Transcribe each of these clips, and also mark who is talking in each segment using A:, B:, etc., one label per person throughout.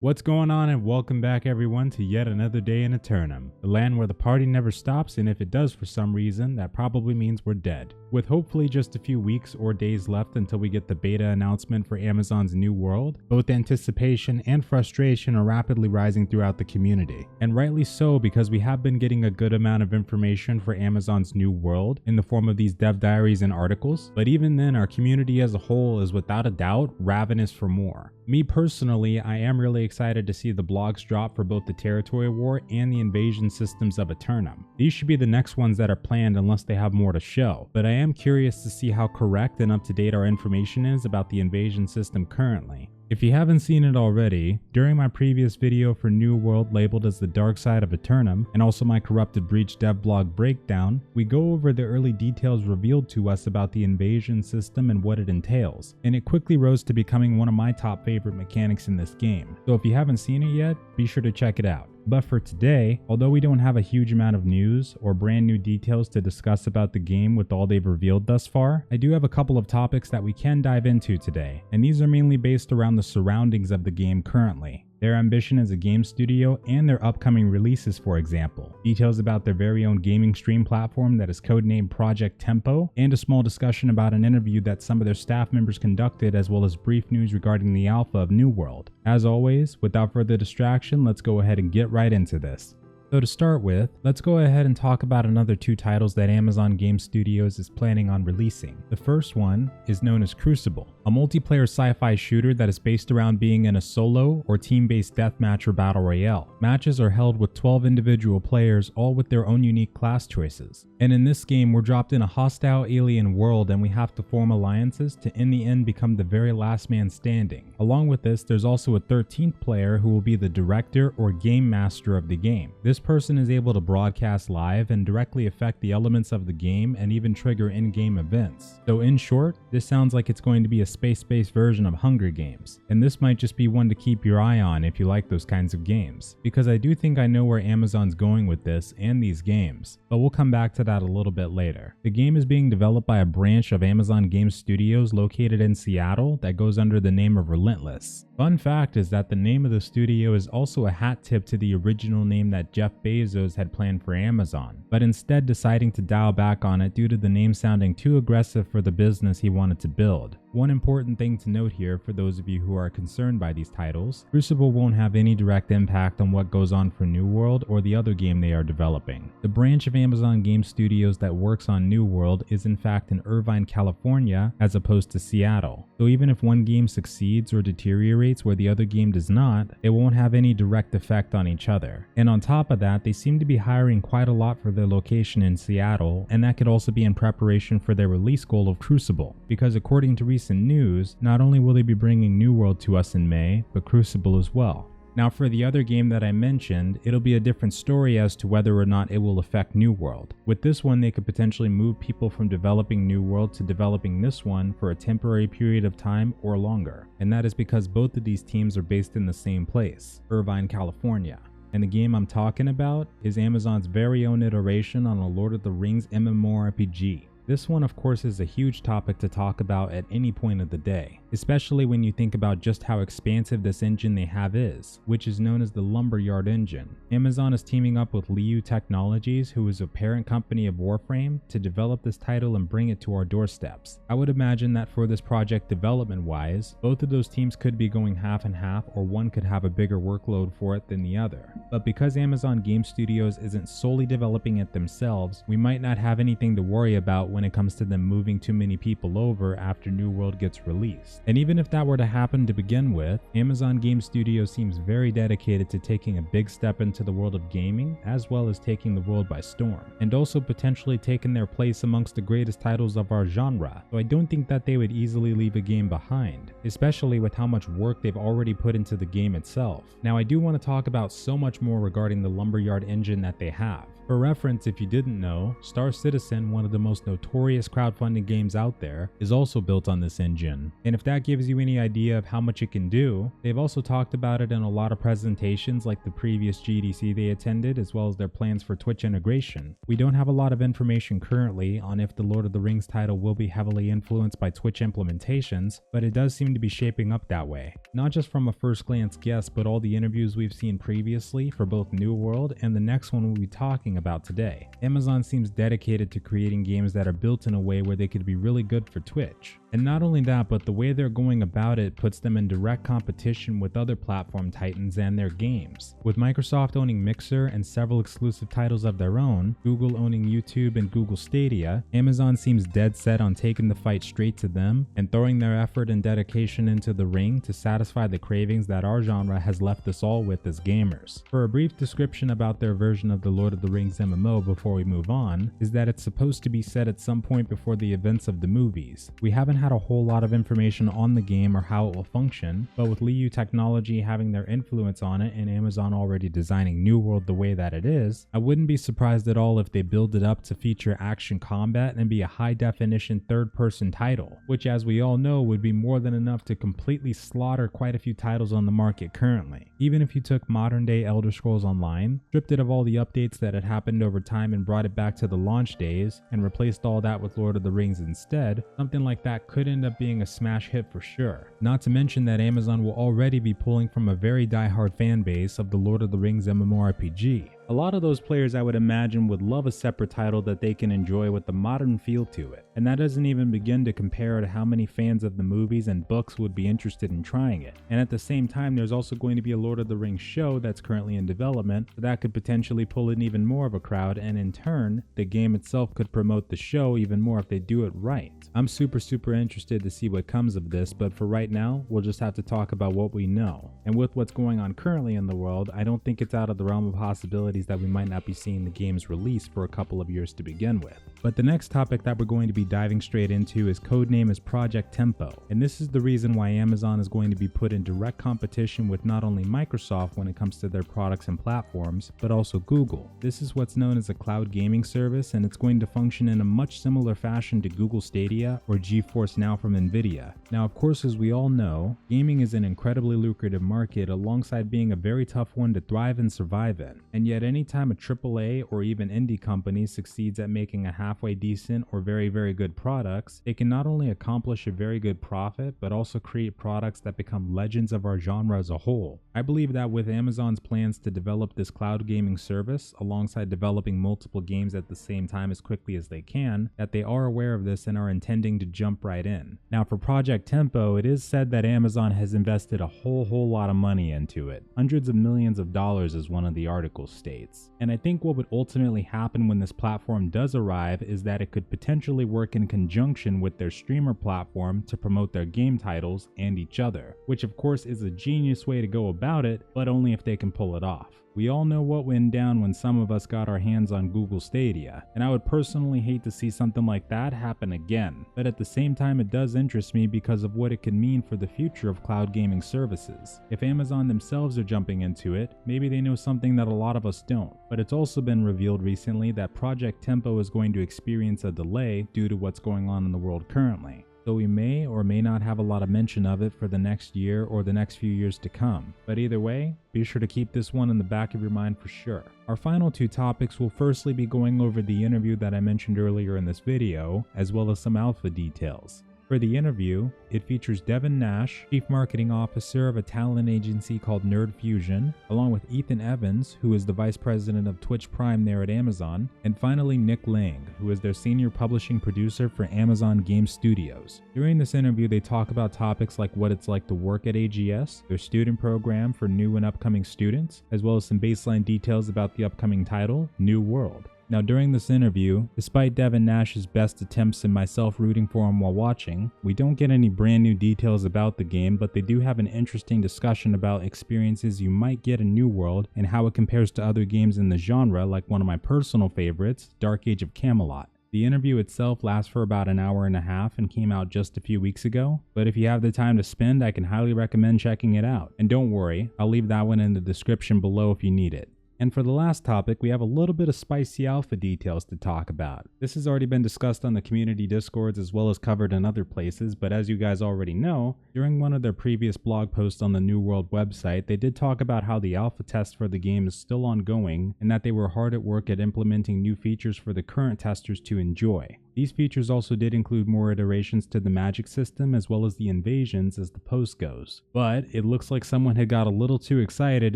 A: What's going on, and welcome back everyone to yet another day in Eternum, the land where the party never stops, and if it does for some reason, that probably means we're dead. With hopefully just a few weeks or days left until we get the beta announcement for Amazon's new world, both anticipation and frustration are rapidly rising throughout the community. And rightly so, because we have been getting a good amount of information for Amazon's new world in the form of these dev diaries and articles, but even then our community as a whole is without a doubt ravenous for more. Me personally, I am really excited to see the blogs drop for both the territory war and the invasion systems of Eternum. These should be the next ones that are planned unless they have more to show, but I am curious to see how correct and up to date our information is about the invasion system currently. If you haven't seen it already, during my previous video for New World labeled as the Dark Side of Eternum, and also my Corrupted Breach dev blog breakdown, we go over the early details revealed to us about the invasion system and what it entails, and it quickly rose to becoming one of my top favorite mechanics in this game. So if you haven't seen it yet, be sure to check it out. But for today, although we don't have a huge amount of news or brand new details to discuss about the game with all they've revealed thus far, I do have a couple of topics that we can dive into today, and these are mainly based around the surroundings of the game currently. Their ambition as a game studio and their upcoming releases, for example. Details about their very own gaming stream platform that is codenamed Project Tempo, and a small discussion about an interview that some of their staff members conducted, as well as brief news regarding the alpha of New World. As always, without further distraction, let's go ahead and get right into this. So to start with, let's go ahead and talk about another two titles that Amazon Game Studios is planning on releasing. The first one is known as Crucible, a multiplayer sci-fi shooter that is based around being in a solo or team-based deathmatch or battle royale. Matches are held with 12 individual players, all with their own unique class choices. And in this game, we're dropped in a hostile alien world and we have to form alliances to in the end become the very last man standing. Along with this, there's also a 13th player who will be the director or game master of the game. This person is able to broadcast live and directly affect the elements of the game and even trigger in-game events. So in short, this sounds like it's going to be a space-based version of Hunger Games, and this might just be one to keep your eye on if you like those kinds of games, because I do think I know where Amazon's going with this and these games, but we'll come back to that a little bit later. The game is being developed by a branch of Amazon Game Studios located in Seattle that goes under the name of Relentless. Fun fact is that the name of the studio is also a hat tip to the original name that Jeff Bezos had planned for Amazon, but instead deciding to dial back on it due to the name sounding too aggressive for the business he wanted to build. One important thing to note here for those of you who are concerned by these titles, Crucible won't have any direct impact on what goes on for New World or the other game they are developing. The branch of Amazon Game Studios that works on New World is in fact in Irvine, California, as opposed to Seattle. So even if one game succeeds or deteriorates where the other game does not, it won't have any direct effect on each other. And on top of that, they seem to be hiring quite a lot for their location in Seattle, and that could also be in preparation for their release goal of Crucible, because according to recent news, not only will they be bringing New World to us in May, but Crucible as well. Now for the other game that I mentioned, it'll be a different story as to whether or not it will affect New World. With this one, they could potentially move people from developing New World to developing this one for a temporary period of time or longer. And that is because both of these teams are based in the same place, Irvine, California. And the game I'm talking about is Amazon's very own iteration on a Lord of the Rings MMORPG. This one, of course, is a huge topic to talk about at any point of the day, especially when you think about just how expansive this engine they have is, which is known as the Lumberyard engine. Amazon is teaming up with Liu Technologies, who is a parent company of Warframe, to develop this title and bring it to our doorsteps. I would imagine that for this project development-wise, both of those teams could be going half and half, or one could have a bigger workload for it than the other. But because Amazon Game Studios isn't solely developing it themselves, we might not have anything to worry about when it comes to them moving too many people over after New World gets released. And even if that were to happen to begin with, Amazon Game Studios seems very dedicated to taking a big step into the world of gaming, as well as taking the world by storm, and also potentially taking their place amongst the greatest titles of our genre. So I don't think that they would easily leave a game behind, especially with how much work they've already put into the game itself. Now I do want to talk about so much more regarding the Lumberyard engine that they have. For reference, if you didn't know, Star Citizen, one of the most notorious crowdfunding games out there, is also built on this engine. And if that gives you any idea of how much it can do, they've also talked about it in a lot of presentations like the previous GDC they attended, as well as their plans for Twitch integration. We don't have a lot of information currently on if the Lord of the Rings title will be heavily influenced by Twitch implementations, but it does seem to be shaping up that way. Not just from a first glance guess, but all the interviews we've seen previously for both New World and the next one we'll be talking about today. Amazon seems dedicated to creating games that are built in a way where they could be really good for Twitch. And not only that, but the way they're going about it puts them in direct competition with other platform titans and their games. With Microsoft owning Mixer and several exclusive titles of their own, Google owning YouTube and Google Stadia, Amazon seems dead set on taking the fight straight to them and throwing their effort and dedication into the ring to satisfy the cravings that our genre has left us all with as gamers. For a brief description about their version of the Lord of the Rings MMO before we move on, is that it's supposed to be set at some point before the events of the movies. We haven't had a whole lot of information on the game or how it will function, but with Liu Technology having their influence on it and Amazon already designing New World the way that it is, I wouldn't be surprised at all if they build it up to feature action combat and be a high-definition third-person title, which as we all know would be more than enough to completely slaughter quite a few titles on the market currently. Even if you took modern-day Elder Scrolls Online, stripped it of all the updates that had happened over time and brought it back to the launch days, and replaced all that with Lord of the Rings instead, something like that could end up being a smash hit for sure. Not to mention that Amazon will already be pulling from a very die-hard fan base of the Lord of the Rings MMORPG. A lot of those players I would imagine would love a separate title that they can enjoy with the modern feel to it, and that doesn't even begin to compare to how many fans of the movies and books would be interested in trying it. And at the same time, there's also going to be a Lord of the Rings show that's currently in development, so that could potentially pull in even more of a crowd, and in turn, the game itself could promote the show even more if they do it right. I'm super interested to see what comes of this, but for right now, we'll just have to talk about what we know. And with what's going on currently in the world, I don't think it's out of the realm of possibilities that we might not be seeing the game's release for a couple of years to begin with. But the next topic that we're going to be diving straight into is codename as Project Tempo, and this is the reason why Amazon is going to be put in direct competition with not only Microsoft when it comes to their products and platforms, but also Google. This is what's known as a cloud gaming service, and it's going to function in a much similar fashion to Google Stadia or GeForce Now from Nvidia. Now, of course, as we all know, gaming is an incredibly lucrative market alongside being a very tough one to thrive and survive in, and yet anytime a AAA or even indie company succeeds at making a halfway decent or very good products, it can not only accomplish a very good profit, but also create products that become legends of our genre as a whole. I believe that with Amazon's plans to develop this cloud gaming service, alongside developing multiple games at the same time as quickly as they can, that they are aware of this and are intending to jump right in. Now for Project Tempo, it is said that Amazon has invested a whole lot of money into it. Hundreds of millions of dollars as one of the articles states. And I think what would ultimately happen when this platform does arrive is that it could potentially work in conjunction with their streamer platform to promote their game titles and each other, which of course is a genius way to go about it, but only if they can pull it off. We all know what went down when some of us got our hands on Google Stadia, and I would personally hate to see something like that happen again, but at the same time it does interest me because of what it could mean for the future of cloud gaming services. If Amazon themselves are jumping into it, maybe they know something that a lot of us don't, but it's also been revealed recently that Project Tempo is going to experience a delay due to what's going on in the world currently. So we may or may not have a lot of mention of it for the next year or the next few years to come. But either way, be sure to keep this one in the back of your mind for sure. Our final two topics will firstly be going over the interview that I mentioned earlier in this video, as well as some alpha details. For the interview, it features Devin Nash, Chief Marketing Officer of a talent agency called Nerd Fusion, along with Ethan Evans, who is the Vice President of Twitch Prime there at Amazon, and finally Nick Lang, who is their Senior Publishing Producer for Amazon Game Studios. During this interview, they talk about topics like what it's like to work at AGS, their student program for new and upcoming students, as well as some baseline details about the upcoming title, New World. Now during this interview, despite Devin Nash's best attempts and myself rooting for him while watching, we don't get any brand new details about the game, but they do have an interesting discussion about experiences you might get in New World and how it compares to other games in the genre, like one of my personal favorites, Dark Age of Camelot. The interview itself lasts for about an hour and a half and came out just a few weeks ago, but if you have the time to spend, I can highly recommend checking it out. And don't worry, I'll leave that one in the description below if you need it. And for the last topic, we have a little bit of spicy alpha details to talk about. This has already been discussed on the community discords as well as covered in other places, but as you guys already know, during one of their previous blog posts on the New World website, they did talk about how the alpha test for the game is still ongoing and that they were hard at work at implementing new features for the current testers to enjoy. These features also did include more iterations to the magic system as well as the invasions as the post goes. But it looks like someone had got a little too excited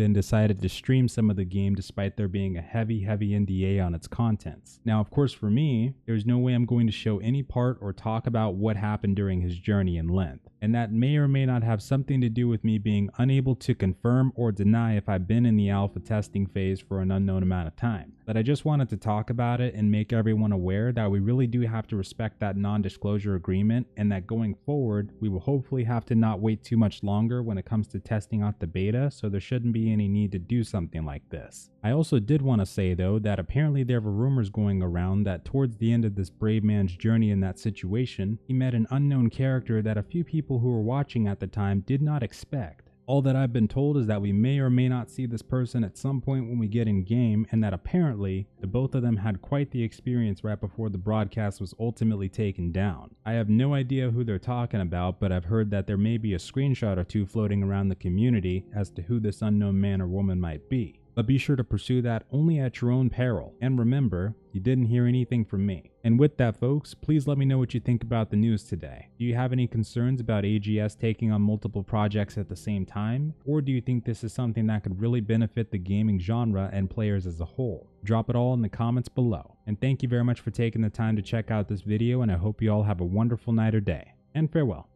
A: and decided to stream some of the game despite there being a heavy NDA on its contents. Now of course for me, there's no way I'm going to show any part or talk about what happened during his journey in length. And that may or may not have something to do with me being unable to confirm or deny if I've been in the alpha testing phase for an unknown amount of time. But I just wanted to talk about it and make everyone aware that we really do have to respect that non-disclosure agreement, and that going forward, we will hopefully have to not wait too much longer when it comes to testing out the beta, so there shouldn't be any need to do something like this. I also did want to say though that apparently there were rumors going around that towards the end of this brave man's journey in that situation, he met an unknown character that a few people who were watching at the time did not expect. All that I've been told is that we may or may not see this person at some point when we get in game, and that apparently the both of them had quite the experience right before the broadcast was ultimately taken down. I have no idea who they're talking about, but I've heard that there may be a screenshot or two floating around the community as to who this unknown man or woman might be. But be sure to pursue that only at your own peril. And remember, you didn't hear anything from me. And with that folks, please let me know what you think about the news today. Do you have any concerns about AGS taking on multiple projects at the same time? Or do you think this is something that could really benefit the gaming genre and players as a whole? Drop it all in the comments below. And thank you very much for taking the time to check out this video, and I hope you all have a wonderful night or day. And farewell.